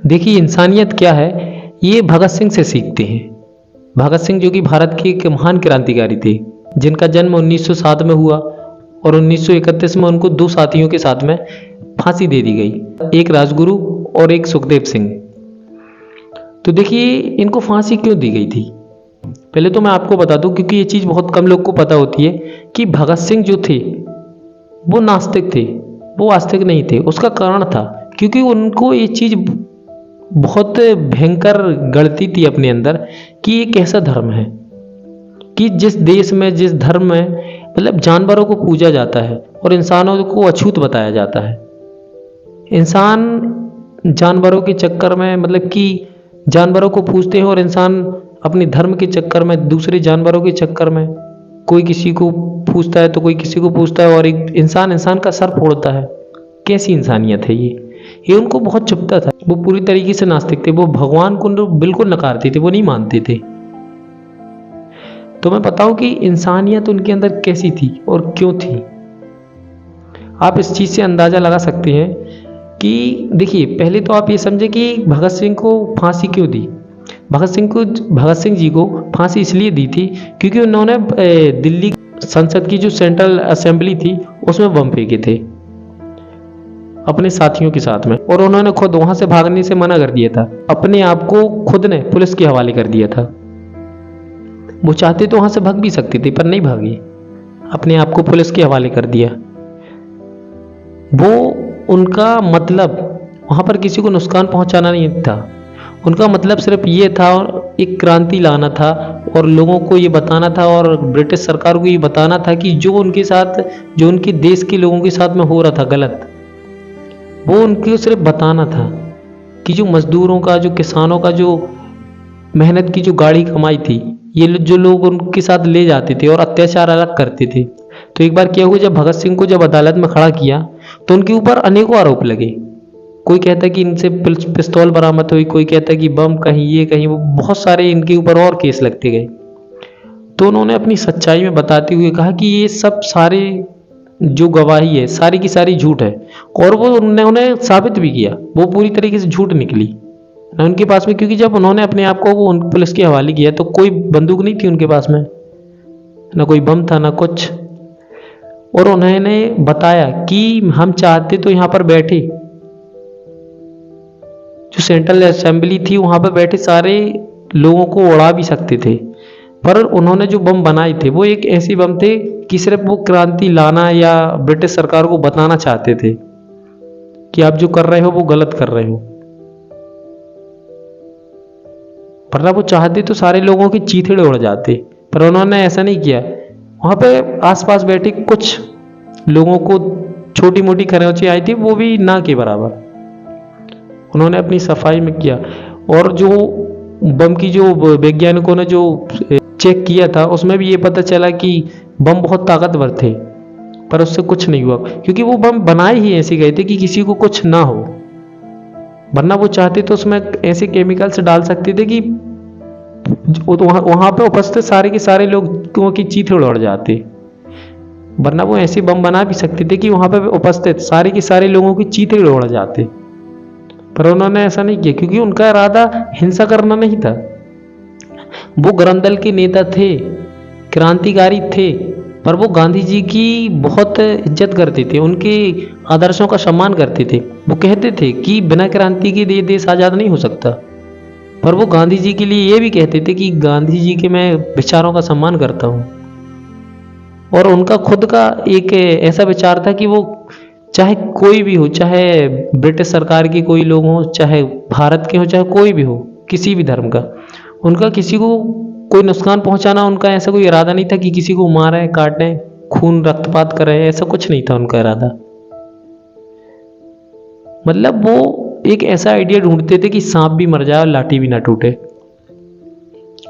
देखिए इंसानियत क्या है, ये भगत सिंह से सीखते हैं। भगत सिंह जो कि भारत के एक महान क्रांतिकारी थे, जिनका जन्म 1907 में हुआ और 1931 में उनको दो साथियों के साथ में फांसी दे दी गई, एक राजगुरु और एक सुखदेव सिंह। तो देखिए इनको फांसी क्यों दी गई थी, पहले तो मैं आपको बता दूं, क्योंकि ये चीज़ बहुत कम लोग को पता होती है कि भगत सिंह जो थे वो नास्तिक थे, वो आस्तिक नहीं थे। उसका कारण था क्योंकि उनको ये चीज़ बहुत भयंकर गढ़ती थी अपने अंदर कि ये कैसा धर्म है कि जिस देश में, जिस धर्म में मतलब जानवरों को पूजा जाता है और इंसानों को अछूत बताया जाता है। इंसान जानवरों के चक्कर में, मतलब कि जानवरों को पूजते हैं और इंसान अपने धर्म के चक्कर में, दूसरे जानवरों के चक्कर में, कोई किसी को पूछता है तो कोई किसी को पूछता है और एक इंसान का सर फोड़ता है। कैसी इंसानियत है ये उनको बहुत चुभता था। वो पूरी तरीके से नास्तिक थे, वो भगवान को बिल्कुल नकारते थे, वो नहीं मानते थे। तो मैं बताऊं कि इंसानियत उनके अंदर कैसी थी और क्यों थी। आप इस चीज से अंदाजा लगा सकते हैं कि देखिए, पहले तो आप ये समझे कि भगत सिंह को फांसी क्यों दी। भगत सिंह जी को फांसी इसलिए दी थी क्योंकि उन्होंने दिल्ली संसद की जो सेंट्रल असेंबली थी उसमें बम फेंके थे अपने साथियों के साथ में, और उन्होंने खुद वहां से भागने से मना कर दिया था। अपने आप को खुद ने पुलिस के हवाले कर दिया था। वो चाहते तो वहां से भाग भी सकते थे पर नहीं भागे, अपने आप को पुलिस के हवाले कर दिया। वो उनका मतलब वहां पर किसी को नुकसान पहुंचाना नहीं था, उनका मतलब सिर्फ ये था और एक क्रांति लाना था और लोगों को ये बताना था और ब्रिटिश सरकार को ये बताना था कि जो उनके साथ, जो उनके देश के लोगों के साथ में हो रहा था गलत, वो उनको सिर्फ बताना था कि जो मजदूरों का, जो किसानों का, जो मेहनत की जो गाढ़ी कमाई थी, ये जो लोग उनके साथ ले जाते थे और अत्याचार अलग करते थे। तो एक बार क्या हुआ, जब भगत सिंह को जब अदालत में खड़ा किया तो उनके ऊपर अनेकों आरोप लगे। कोई कहता कि इनसे पिस्तौल बरामद हुई, कोई कहता कि बम कहीं, ये कहीं, वो बहुत सारे इनके ऊपर और केस लगते गए। तो उन्होंने अपनी सच्चाई में बताते हुए कहा कि ये सब सारे जो गवाही है सारी की सारी झूठ है, और वो उन्होंने साबित भी किया, वो पूरी तरीके से झूठ निकली ना उनके पास में। क्योंकि जब उन्होंने अपने आप को वो पुलिस के हवाले किया तो कोई बंदूक नहीं थी उनके पास में, ना कोई बम था, ना कुछ। और उन्होंने बताया कि हम चाहते तो यहाँ पर बैठे, जो सेंट्रल असेंबली थी वहां पर बैठे सारे लोगों को उड़ा भी सकते थे, पर उन्होंने जो बम बनाए थे वो एक ऐसे बम थे कि सिर्फ वो क्रांति लाना या ब्रिटिश सरकार को बताना चाहते थे कि आप जो कर रहे हो वो गलत कर रहे हो। वरना वो चाहते तो सारे लोगों की चीथड़े उड़ जाते, पर उन्होंने ऐसा नहीं किया। वहां पे आसपास बैठे कुछ लोगों को छोटी मोटी खरोंचें आई थी, वो भी ना के बराबर उन्होंने अपनी सफाई में किया। और जो बम की जो वैज्ञानिकों ने जो चेक किया था उसमें भी ये पता चला कि बम बहुत ताकतवर थे, पर उससे कुछ नहीं हुआ, क्योंकि वो बम बनाए ही ऐसे गए थे कि किसी को कुछ ना हो। वरना वो चाहते तो उसमें ऐसे केमिकल्स डाल सकते थे कि वहां पे उपस्थित सारे के सारे लोगों की चीथड़े उड़ जाते। वरना वो ऐसे बम बना भी सकते थे कि वहां पे उपस्थित सारे के सारे लोगों की चीथड़े उड़ जाते, पर उन्होंने ऐसा नहीं किया क्योंकि उनका इरादा हिंसा करना नहीं था। वो गरंदल के नेता थे, क्रांतिकारी थे, पर वो गांधी जी की बहुत इज्जत करते थे, उनके आदर्शों का सम्मान करते थे। वो कहते थे कि बिना क्रांति के देश आज़ाद नहीं हो सकता, पर वो गांधी जी के लिए ये भी कहते थे कि गांधी जी के मैं विचारों का सम्मान करता हूँ। और उनका खुद का एक ऐसा विचार था कि वो चाहे कोई भी हो, चाहे ब्रिटिश सरकार के कोई लोग हों, चाहे भारत के हो, चाहे कोई भी हो, किसी भी धर्म का, उनका किसी को कोई नुकसान पहुंचाना उनका ऐसा कोई इरादा नहीं था कि किसी को मारे, काटे, खून रक्तपात करे, ऐसा कुछ नहीं था उनका इरादा। मतलब वो एक ऐसा आइडिया ढूंढते थे कि सांप भी मर जाए और लाठी भी ना टूटे।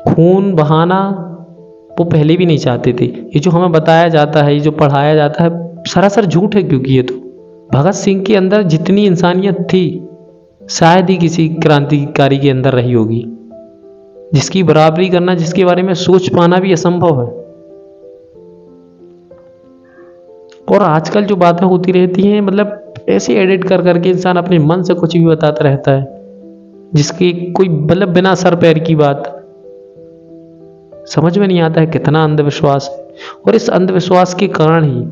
खून बहाना वो पहले भी नहीं चाहते थे। ये जो हमें बताया जाता है, ये जो पढ़ाया जाता है, सरासर झूठ है। क्योंकि ये तो भगत सिंह के अंदर जितनी इंसानियत थी शायद ही किसी क्रांतिकारी के अंदर रही होगी, जिसकी बराबरी करना, जिसके बारे में सोच पाना भी असंभव है। और आजकल जो बातें होती रहती हैं, मतलब ऐसे एडिट कर करके इंसान अपने मन से कुछ भी बताता रहता है, जिसकी कोई मतलब बिना सर पैर की बात, समझ में नहीं आता है कितना अंधविश्वास है। और इस अंधविश्वास के कारण ही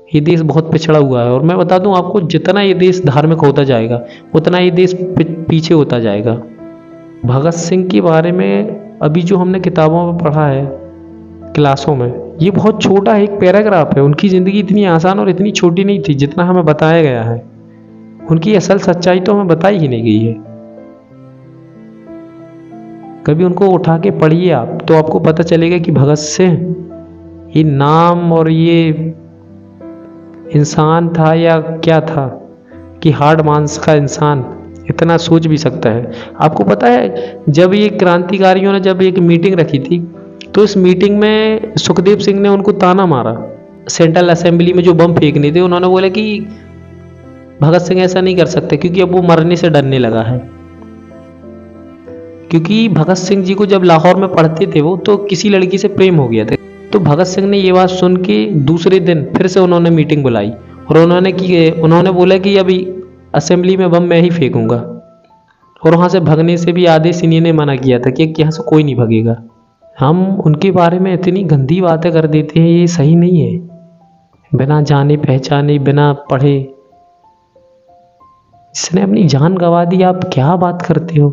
ये देश बहुत पिछड़ा हुआ है। और मैं बता दूं आपको, जितना ये देश धार्मिक होता जाएगा उतना ये देश पीछे होता जाएगा। भगत सिंह के बारे में अभी जो हमने किताबों में पढ़ा है, क्लासों में, ये बहुत छोटा एक पैराग्राफ है। उनकी ज़िंदगी इतनी आसान और इतनी छोटी नहीं थी जितना हमें बताया गया है। उनकी असल सच्चाई तो हमें बताई ही नहीं गई है। कभी उनको उठा के पढ़िए आप, तो आपको पता चलेगा कि भगत सिंह ये नाम और ये इंसान था या क्या था, कि हार्ड मांस का इंसान इतना सोच भी सकता है। आपको पता है जब ये क्रांतिकारियों ने जब एक मीटिंग रखी थी, तो इस मीटिंग में सुखदेव सिंह ने उनको ताना मारा। सेंट्रल असेंबली में जो बम फेंकने थे, उन्होंने बोला कि भगत सिंह ऐसा नहीं कर सकते, क्योंकि अब वो मरने से डरने लगा है। क्योंकि भगत सिंह जी को जब लाहौर में पढ़ते थे वो, तो किसी लड़की से प्रेम हो गया था। तो भगत सिंह ने ये बात सुन के दूसरे दिन फिर से उन्होंने मीटिंग बुलाई और उन्होंने बोला कि अभी असेंबली में बम मैं ही फेंकूंगा। और वहाँ से भगने से भी आदेश इन्हीं ने मना किया था कि यहाँ से कोई नहीं भगेगा। हम उनके बारे में इतनी गंदी बातें कर देते हैं, ये सही नहीं है। बिना जाने पहचाने, बिना पढ़े जिसने अपनी जान गंवा दी, आप क्या बात करते हो।